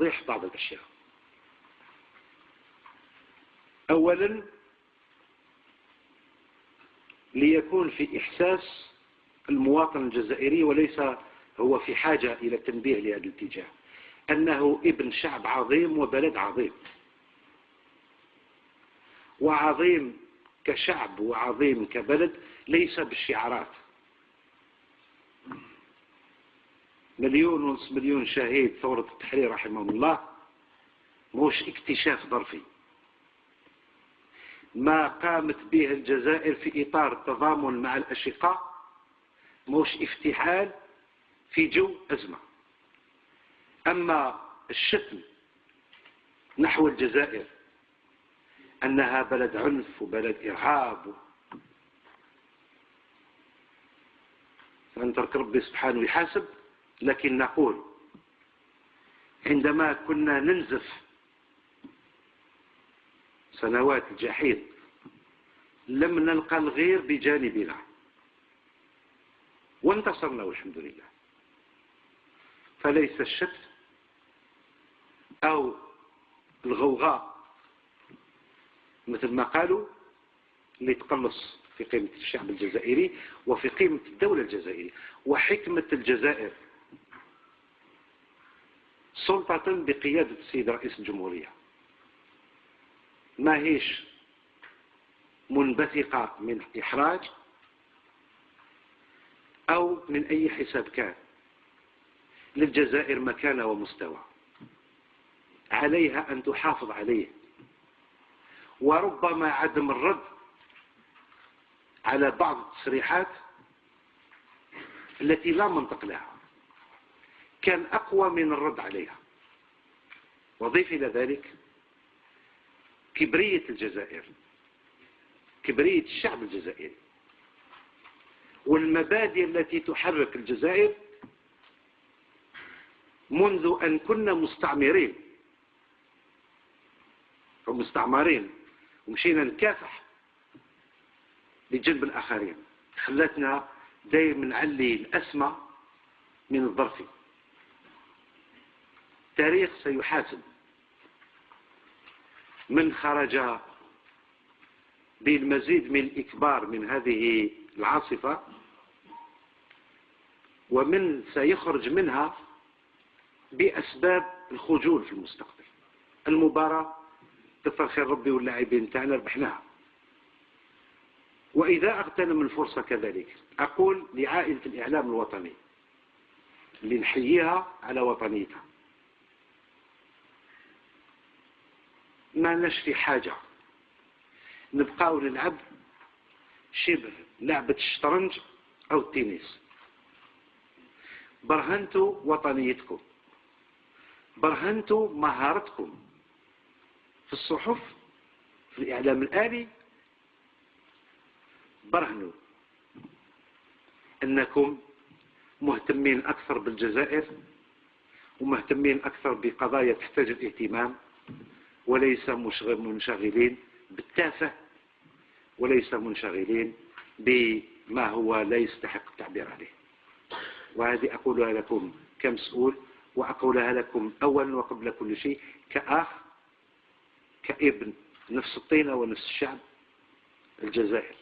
توضيح بعض الأشياء. أولا، ليكون في إحساس المواطن الجزائري، وليس هو في حاجة إلى التنبيه لهذا الاتجاه، أنه ابن شعب عظيم وبلد عظيم، وعظيم كشعب وعظيم كبلد ليس بالشعارات. 1.5 مليون شهيد ثورة التحرير رحمهم الله مش اكتشاف ظرفي. ما قامت به الجزائر في إطار التضامن مع الأشقاء مش افتعال في جو أزمة. أما الشتم نحو الجزائر أنها بلد عنف وبلد إرهاب، فنترك ربي سبحانه يحاسب. لكن نقول عندما كنا ننزف سنوات الجحيم لم نلقى الغير بجانبنا وانتصرنا والحمد لله. فليس الشتم أو الغوغاء مثل ما قالوا اللي تقلص في قيمة الشعب الجزائري وفي قيمة الدولة الجزائرية وحكمة الجزائر سلطة بقيادة السيد رئيس الجمهورية. ما هيش منبثقة من إحراج أو من أي حساب كان. للجزائر مكانة ومستوى عليها أن تحافظ عليه، وربما عدم الرد على بعض التصريحات التي لا منطق لها كان أقوى من الرد عليها. وضيف إلى ذلك كبرية الجزائر، كبرية الشعب الجزائري والمبادئ التي تحرك الجزائر منذ أن كنا مستعمرين ومشينا نكافح بجنب الآخرين، خلتنا دايما نعلي الأسمى من الظرف. التاريخ سيحاسب من خرج بالمزيد من الإكبار من هذه العاصفة ومن سيخرج منها بأسباب الخجول في المستقبل. المباراة كثر خير ربي واللاعبين تاعنا ربحناها، وإذا اغتنم الفرصة كذلك أقول لعائلة الإعلام الوطني اللي نحييها على وطنيتها، ما نشفي حاجة نبقاو نلعب شبه لعبة الشطرنج أو التنس. برهنتوا وطنيتكم، برهنتوا مهارتكم في الصحف في الإعلام الآلي، برهنوا أنكم مهتمين أكثر بالجزائر ومهتمين أكثر بقضايا تحتاج الاهتمام، وليس منشغلين بالتافه، وليس منشغلين بما هو لا يستحق التعبير عليه. وهذه أقولها لكم كمسؤول، وأقولها لكم أولا وقبل كل شيء كأخ، كابن نفس الطينة ونفس الشعب الجزائر.